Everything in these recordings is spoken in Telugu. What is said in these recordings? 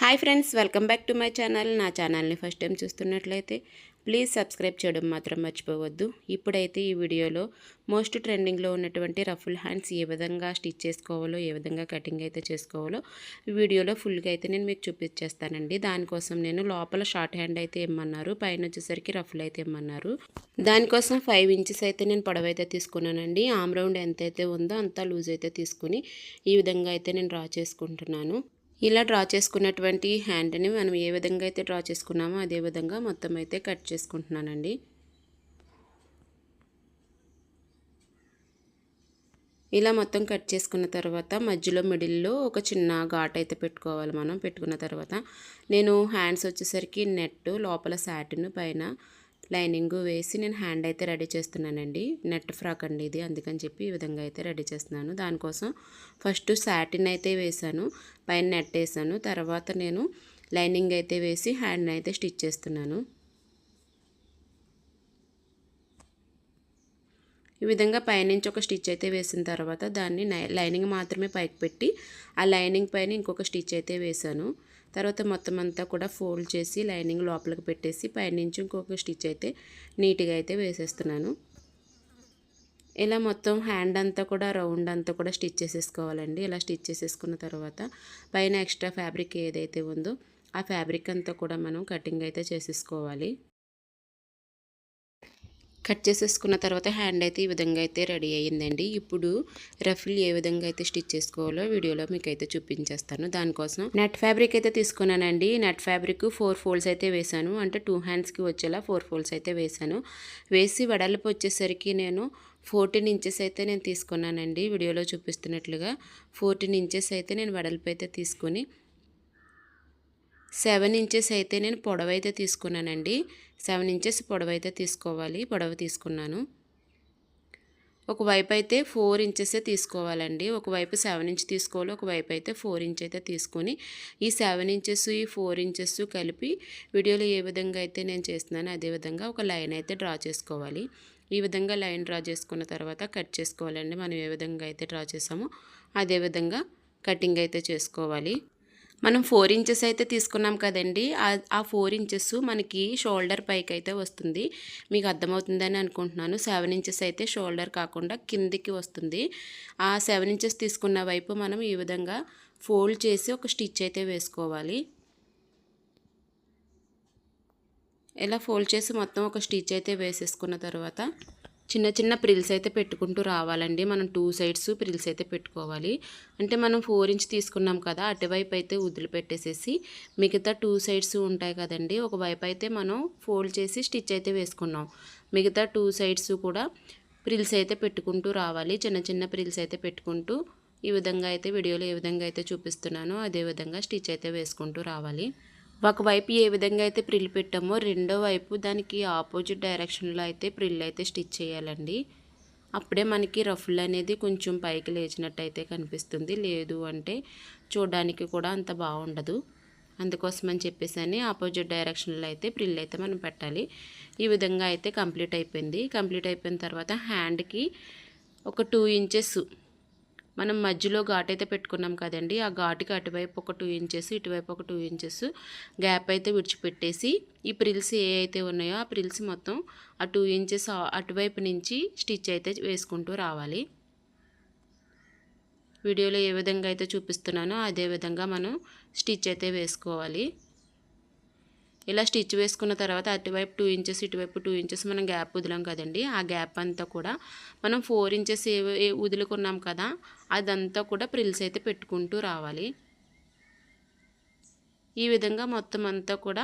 Hi friends, welcome back to my channel. నా ఛానల్ని ఫస్ట్ టైం చూస్తున్నట్లయితే ప్లీజ్ సబ్స్క్రైబ్ చేయడం మాత్రం మర్చిపోవద్దు. ఇప్పుడైతే ఈ వీడియోలో మోస్ట్ ట్రెండింగ్లో ఉన్నటువంటి రఫుల్ హ్యాండ్స్ ఏ విధంగా స్టిచ్ చేసుకోవాలో, ఏ విధంగా కటింగ్ అయితే చేసుకోవాలో ఈ వీడియోలో ఫుల్గా అయితే నేను మీకు చూపించేస్తానండి. దానికోసం నేను లోపల షార్ట్ హ్యాండ్ అయితే ఇమ్మన్నారు, పైన వచ్చేసరికి రఫుల్ అయితే ఇమ్మన్నారు. దానికోసం 5 ఇంచెస్ అయితే నేను పొడవు అయితే తీసుకున్నానండి. ఆమ్ రౌండ్ ఎంతైతే ఉందో అంతా లూజ్ అయితే తీసుకుని ఈ విధంగా అయితే నేను డ్రా చేసుకుంటున్నాను. ఇలా డ్రా చేసుకున్నటువంటి హ్యాండ్ని మనం ఏ విధంగా అయితే డ్రా చేసుకున్నామో అదే విధంగా మొత్తం అయితే కట్ చేసుకుంటున్నానండి. ఇలా మొత్తం కట్ చేసుకున్న తర్వాత మధ్యలో మిడిల్లో ఒక చిన్న ఘాట్ అయితే పెట్టుకోవాలి. మనం పెట్టుకున్న తర్వాత నేను హ్యాండ్స్ వచ్చేసరికి నెట్ లోపల సాటిన్ పైన లైనింగ్ వేసి నేను హ్యాండ్ అయితే రెడీ చేస్తున్నానండి. నెట్ ఫ్రాక్ అండి ఇది, అందుకని చెప్పి ఈ విధంగా అయితే రెడీ చేస్తున్నాను. దానికోసం ఫస్ట్ సాటిన్ అయితే వేసాను, పైన నెట్ వేసాను, తర్వాత నేను లైనింగ్ అయితే వేసి హ్యాండ్ అయితే స్టిచ్ చేస్తున్నాను. ఈ విధంగా పైనుంచి ఒక స్టిచ్ అయితే వేసిన తర్వాత దాన్ని లైనింగ్ మాత్రమే పైకి పెట్టి ఆ లైనింగ్ పైన ఇంకొక స్టిచ్ అయితే వేసాను. తర్వాత మొత్తం అంతా కూడా ఫోల్డ్ చేసి లైనింగ్ లోపలికి పెట్టేసి పైనుంచి ఇంకొక స్టిచ్ అయితే నీట్గా అయితే వేసేస్తున్నాను. ఇలా మొత్తం హ్యాండ్ అంతా కూడా రౌండ్ అంతా కూడా స్టిచ్ చేసేసుకోవాలండి. ఇలా స్టిచ్ చేసేసుకున్న తర్వాత పైన ఎక్స్ట్రా ఫ్యాబ్రిక్ ఏదైతే ఉందో ఆ ఫ్యాబ్రిక్ అంతా కూడా మనం కటింగ్ అయితే చేసేసుకోవాలి. కట్ చేసేసుకున్న తర్వాత హ్యాండ్ అయితే ఈ విధంగా అయితే రెడీ అయ్యిందండి. ఇప్పుడు రఫుల్ ఏ విధంగా అయితే స్టిచ్ చేసుకోవాలో వీడియోలో మీకు అయితే చూపించేస్తాను. దానికోసం నెట్ ఫ్యాబ్రిక్ అయితే తీసుకున్నానండి. నెట్ ఫ్యాబ్రిక్ 4 ఫోల్డ్స్ అయితే వేసాను, అంటే 2 హ్యాండ్స్కి వచ్చేలా 4 ఫోల్డ్స్ అయితే వేసాను. వేసి వెడల్పు వచ్చేసరికి నేను 14 ఇంచెస్ అయితే నేను తీసుకున్నానండి. వీడియోలో చూపిస్తున్నట్లుగా 14 ఇంచెస్ అయితే నేను వెడల్పు అయితే తీసుకొని 7 ఇంచెస్ అయితే నేను పొడవు అయితే తీసుకున్నానండి. 7 ఇంచెస్ పొడవు అయితే తీసుకోవాలి. పొడవు తీసుకున్నాను. ఒకవైపు అయితే 4 ఇంచెసే తీసుకోవాలండి. ఒకవైపు 7 ఇంచ్ తీసుకోవాలి, ఒకవైపు అయితే 4 ఇంచ్ అయితే తీసుకొని ఈ 7 ఇంచెస్ ఈ 4 ఇంచెస్ కలిపి వీడియోలో ఏ విధంగా అయితే నేను చేస్తున్నానో అదే విధంగా ఒక లైన్ అయితే డ్రా చేసుకోవాలి. ఈ విధంగా లైన్ డ్రా చేసుకున్న తర్వాత కట్ చేసుకోవాలండి. మనం ఏ విధంగా అయితే డ్రా చేసామో అదే విధంగా కటింగ్ అయితే చేసుకోవాలి. మనం 4 ఇంచెస్ అయితే తీసుకున్నాం కదండి, ఆ 4 ఇంచెస్ మనకి షోల్డర్ పైకి అయితే వస్తుంది. మీకు అర్థమవుతుందని అనుకుంటున్నాను. 7 ఇంచెస్ అయితే షోల్డర్ కాకుండా కిందికి వస్తుంది. ఆ 7 ఇంచెస్ తీసుకున్న వైపు మనం ఈ విధంగా ఫోల్డ్ చేసి ఒక స్టిచ్ అయితే వేసుకోవాలి. ఇలా ఫోల్డ్ చేసి మొత్తం ఒక స్టిచ్ అయితే వేసేసుకున్న తర్వాత చిన్న చిన్న ప్రిల్స్ అయితే పెట్టుకుంటూ రావాలండి. మనం 2 సైడ్స్ ప్రిల్స్ అయితే పెట్టుకోవాలి. అంటే మనం 4 ఇంచ్ తీసుకున్నాం కదా, అటువైపు అయితే వదిలిపెట్టేసేసి మిగతా 2 సైడ్స్ ఉంటాయి కదండి, ఒకవైపు అయితే మనం ఫోల్డ్ చేసి స్టిచ్ అయితే వేసుకున్నాం. మిగతా 2 సైడ్స్ కూడా ప్రిల్స్ అయితే పెట్టుకుంటూ రావాలి. చిన్న చిన్న ప్రిల్స్ అయితే పెట్టుకుంటూ ఈ విధంగా అయితే వీడియోలో ఏ విధంగా అయితే చూపిస్తున్నానో అదే విధంగా స్టిచ్ అయితే వేసుకుంటూ రావాలి. ఒకవైపు ఏ విధంగా అయితే ప్రిల్ పెట్టామో రెండో వైపు దానికి ఆపోజిట్ డైరెక్షన్లో అయితే ప్రిల్ అయితే స్టిచ్ చేయాలండి. అప్పుడే మనకి రఫుల్ అనేది కొంచెం పైకి లేచినట్టు అయితే కనిపిస్తుంది. లేదు అంటే చూడడానికి కూడా అంత బాగుండదు. అందుకోసమని చెప్పేసి ఆపోజిట్ డైరెక్షన్లో అయితే ప్రిల్ అయితే మనం పెట్టాలి. ఈ విధంగా అయితే కంప్లీట్ అయిపోయింది. కంప్లీట్ అయిపోయిన తర్వాత హ్యాండ్కి ఒక 2 ఇంచెస్ మనం మధ్యలో ఘాట్ అయితే పెట్టుకున్నాం కదండి, ఆ ఘాటుకి అటువైపు ఒక 2 ఇంచెస్ ఇటువైపు ఒక 2 ఇంచెస్ గ్యాప్ అయితే విడిచిపెట్టేసి ఈ ప్రిల్స్ ఏ అయితే ఉన్నాయో ఆ ప్రిల్స్ మొత్తం ఆ 2 ఇంచెస్ అటువైపు నుంచి స్టిచ్ అయితే వేసుకుంటూ రావాలి. వీడియోలో ఏ విధంగా అయితే చూపిస్తున్నానో అదే విధంగా మనం స్టిచ్ అయితే వేసుకోవాలి. ఇలా స్టిచ్ వేసుకున్న తర్వాత అటువైపు 2 ఇంచెస్ ఇటువైపు 2 ఇంచెస్ మనం గ్యాప్ వదిలాం కదండి, ఆ గ్యాప్ అంతా కూడా మనం 4 ఇంచెస్ వదులుకున్నాం కదా అదంతా కూడా ప్రిల్స్ అయితే పెట్టుకుంటూ రావాలి. ఈ విధంగా మొత్తం అంతా కూడా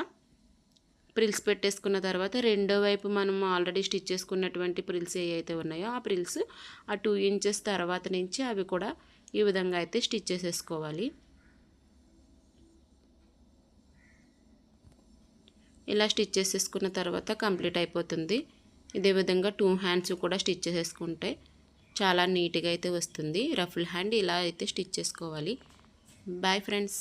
ప్రిల్స్ పెట్టేసుకున్న తర్వాత రెండో వైపు మనం ఆల్రెడీ స్టిచ్ చేసుకున్నటువంటి ప్రిల్స్ ఏవైతే ఉన్నాయో ఆ ప్రిల్స్ ఆ 2 ఇంచెస్ తర్వాత నుంచి అవి కూడా ఈ విధంగా అయితే స్టిచ్ చేసేసుకోవాలి. ఇలా స్టిచ్ చేసేసుకున్న తర్వాత కంప్లీట్ అయిపోతుంది. ఇదే విధంగా 2 హ్యాండ్స్ కూడా స్టిచ్ చేసేసుకుంటే చాలా నీట్గా అయితే వస్తుంది. రఫుల్ హ్యాండ్ ఇలా అయితే స్టిచ్ చేసుకోవాలి. Bye friends.